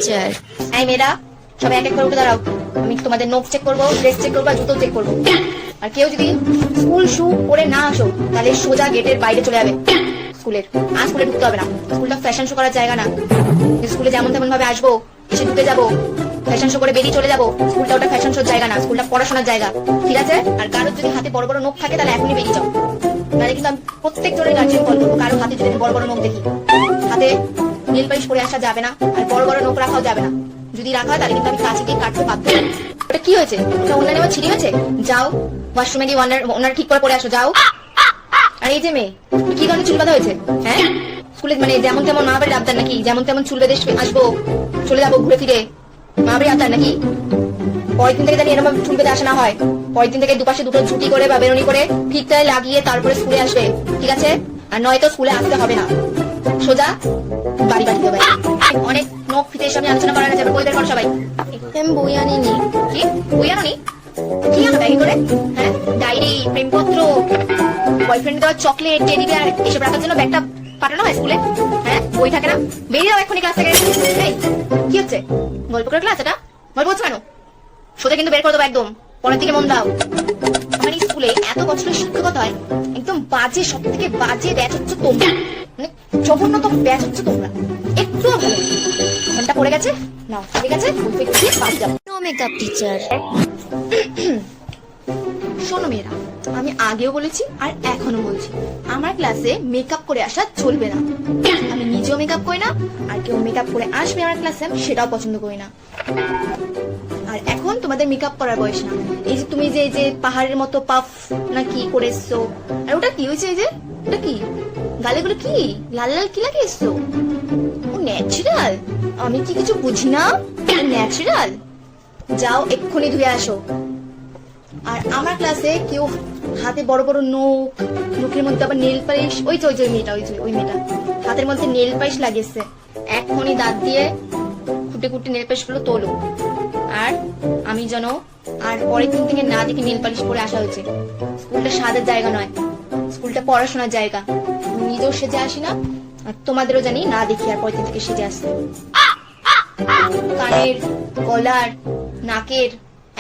Teacher. এই মেয়েরা সবাই এক এক করে উঠে দাঁড়াও। আমি তোমাদের নোট চেক করবো, ড্রেস চেক করবো, জুতো চেক করবো। আর কেউ যদি স্কুল শু পরে না আসো তাহলে সোজা গেটের বাইরে চলে যাবে স্কুলের। আর স্কুলে ঢুকতে হবে না, স্কুলটা ফ্যাশন শো করার জায়গা না। স্কুলে যেমন তেমন ভাবে আসবো, এসে ঢুকে যাবো, ফ্যাশন শো করে বেরিয়ে চলে যাবো। স্কুলটা ওটা ফ্যাশন শোর জায়গা না, স্কুলটা পড়াশোনার জায়গা, ঠিক আছে? আর কারোর যদি হাতে বড় বড় নখ থাকে তাহলে এখনই বেরিয়ে যাও, নাহলে কিন্তু আমি প্রত্যেক জনের গার্জিয়ান কল করবো। কারোর হাতে যদি আমি বড় বড় নখ দেখি, হাতে নীল পালিশ পরে আসা যাবে না, আর বড় বড় নখ রাখাও যাবে না। যদি রাখা হয় তাহলে কিন্তু আমি কাছে গিয়ে কাটতে বাধ্য হবো। ওটা কি হয়েছে? ওটা ওনার নেওয়া ছিঁড়ে হয়েছে? যাও ওয়াশরুমে গিয়ে ওনার ঠিক করে পরে আসো, যাও। আর এই যে মেয়ে, কি ধরনের চুল বাঁধা হয়েছে? হ্যাঁ, স্কুলে মানে যেমন তেমন মা বাড়ির আবদার নাকি? যেমন তেমন চুল বেঁধে আসবো, চলে যাবো ঘুরে ফিরে, মা বাড়ির আবদার নাকি? পরের দিন থেকে জানি এরকম চুল বেঁধে আসা না হয়। পরের দিন থেকে দুপাশে দুটো ছুটি করে বা বেরোনি করে ফিরতায় লাগিয়ে তারপরে স্কুলে আসবে, ঠিক আছে? আর নয়তো স্কুলে আসতে হবে না, সোজা বাড়ি বাড়ি দেবে। অনেক নখ ফিতে এসব নিয়ে আলোচনা করা যাবে। বই বের করো সবাই। আমি বই আনিনি। কি বই আনোনি? কি আনো ব্যাগে করে? হ্যাঁ, ডায়েরি, প্রেমপত্র, বয়ফ্রেন্ড দেওয়া চকলেট, টেডি বিয়ার এসব রাখার জন্য ব্যাগটা পাঠানো হয় স্কুলে? হ্যাঁ, বই থাকে না? বেরিয়ে যাও এক্ষুনি ক্লাস থেকে। এই কি হচ্ছে? গল্প করে ক্লাস এটা? গল্প হচ্ছে কেন? সোজা কিন্তু বের করে দেবো একদম। পরের দিকে মন দাও। আমার এই স্কুলে এত বছরের শিক্ষকতা হয়, একদম বাজে, সব থেকে বাজে ব্যাচ হচ্ছে তোমরা, মানে জঘন্যতম ব্যাচ হচ্ছে তোমরা। একটু ভালো ঘন্টা পড়ে গেছে, নাও ঠিক আছে, বই দিয়ে বাড়ি যাও। No makeup teacher. শোনো মেয়েরা, আমি আগেও বলেছি আর এখনো বলছি, আমার ক্লাসে মেকআপ করে আসা চলবে না। আমি নিজেও মেকআপ করি না, আর কেউ মেকআপ করে আসবে আমার ক্লাসে আমি সেটাও পছন্দ করি না। আর এখন তোমাদের মেকআপ করার বয়স না। এই যে তুমি যে যে পাহাড়ের মতো পাফ না কি করে এসছো, আর ওটা কি হয়েছে? এই যে ওটা কি গালে গুলো কি লাল লাল কি লাগে এসছো? ও ন্যাচারাল? আমি কি কিছু বুঝি না? ন্যাচারাল? যাও এক্ষুনি ধুয়ে আসো। আর আমার ক্লাসে কেউ হাতে বড় বড় নখ, নখের মধ্যে আবার নেল পালিশ, ওই যে ওই মেয়েটা, ওই মেয়েটা হাতের মধ্যে নেল পালিশ লাগিয়েছে, এক্ষুনি দাঁত দিয়ে কুটে কুটে নেল পালিশ গুলো তোলো। আর আমি যেন আর পরের দিন থেকে না দেখি নেল পালিশ পরে আসা হয়েছে। স্কুলটা সাজার জায়গা নয়, স্কুলটা পড়াশোনার জায়গা। আমি নিজেও সেজে আসি না, আর তোমাদেরও জানি না দেখি আর পরের দিন থেকে সেজে আসতে। কানের, গলার, নাকের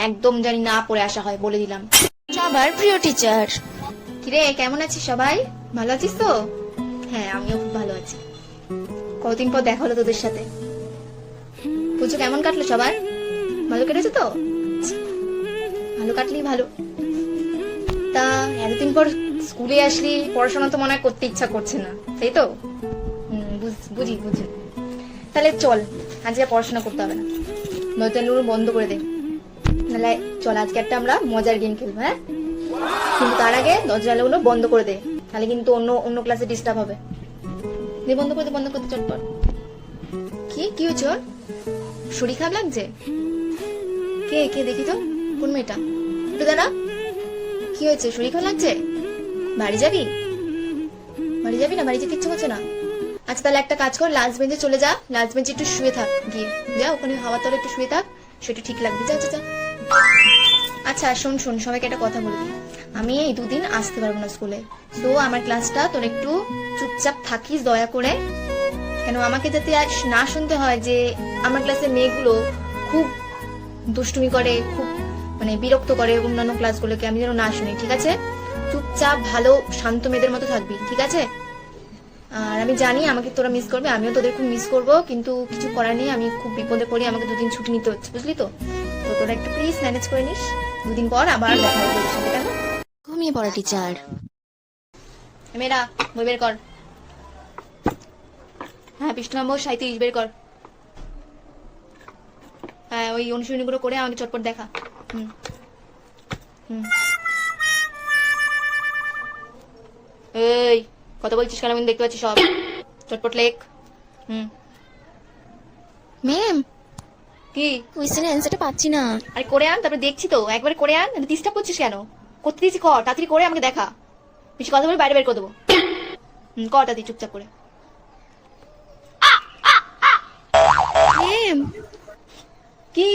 একদম জানি না পরে আসা হয়, বলে দিলাম। সবার প্রিয় টিচার। কিরে কেমন আছিস সবাই? ভালো আছিস তো? হ্যাঁ, আমিও খুব ভালো আছি। কতদিন পর দেখা হলো তোদের সাথে। পুজো কেমন কাটলো সবার? ভালো কেটেছে তো? ভালো কাটলেই ভালো। তা এতদিন পর স্কুলে আসলি, পড়াশোনা তো মনে হয় করতে ইচ্ছা করছে না, তাই তো? বুঝি বুঝি। তাহলে চল, আজকে পড়াশোনা করতে হবে না, নয়তো বন্ধ করে দে। নাহলে চল আজকে একটা আমরা মজার গেম খেলবো, হ্যাঁ? কিন্তু তার আগে দরজাগুলো বন্ধ করে দে, তাহলে কিন্তু অন্য ক্লাসে ডিস্টার্ব হবে। বন্ধ করতে চটপট। কি হচ্ছে ওর? শরীর খারাপ লাগছে? কে দেখি তো, কোন মেয়েটা? একটু দাঁড়া, কি হয়েছে? শরীর খারাপ লাগছে? বাড়ি যাবি না? বাড়ি যেতে ইচ্ছে করছে না? আচ্ছা তাহলে একটা কাজ কর, লাস্ট বেঞ্চে চলে যা, লাস্ট বেঞ্চে একটু শুয়ে থাক, গিয়ে যা ওখানে হাওয়া তলে একটু শুয়ে থাক, সেটা ঠিক লাগবে। যা। আচ্ছা শোন, সবাইকে একটা কথা বলবি, আমি এই দুদিন আসতে পারবো না স্কুলে, তো আমার ক্লাসটা তোর একটু চুপচাপ থাকিস দয়া করে। কেন আমাকে যাতে না শুনতে হয় যে আমার ক্লাসের মেয়েগুলো খুব দুষ্টুমি করে, খুব মানে বিরক্ত করে অন্যান্য ক্লাসগুলোকে, আমি যেন না শুনি, ঠিক আছে? চুপচাপ ভালো শান্ত মেয়েদের মতো থাকবি, ঠিক আছে? আর আমি জানি আমাকে তোরা মিস করবে, আমিও তোদের খুব মিস করবো, কিন্তু কিছু করার নেই, আমি খুব বিপদে পড়ি, আমাকে দুদিন ছুটি নিতে হচ্ছে, বুঝলি তো? তো তোরা একটু প্লিজ ম্যানেজ করে নিস, দুদিন পর আবার দেখা হবে তোদের সাথে, কেন? ঘুমিয়ে পড়া টিচার। মেয়েরা বই বের কর। হ্যাঁ, পৃষ্ঠা নম্বর 37 বের কর। হ্যাঁ, ওই অনুশীলনীগুলো করে আমাকে চটপট দেখা। এই কথা বলছিস কেন? আমি দেখতে পাচ্ছি সব, চটপট লেখ। ম্যাম, কি কোয়েশ্চেনের অ্যানসারটা পাচ্ছি না। আরে করে আন, তারপরে দেখছি তো, একবারে করে আন, ডিস্টার্ব করছিস কেন? করতে দিয়েছি, কর তাড়াতাড়ি করে আমাকে দেখা। বেশি কথা বলে বাইরে বের করে দেবো। কর তাড়াতাড়ি চুপচাপ করে। ম্যাম, কি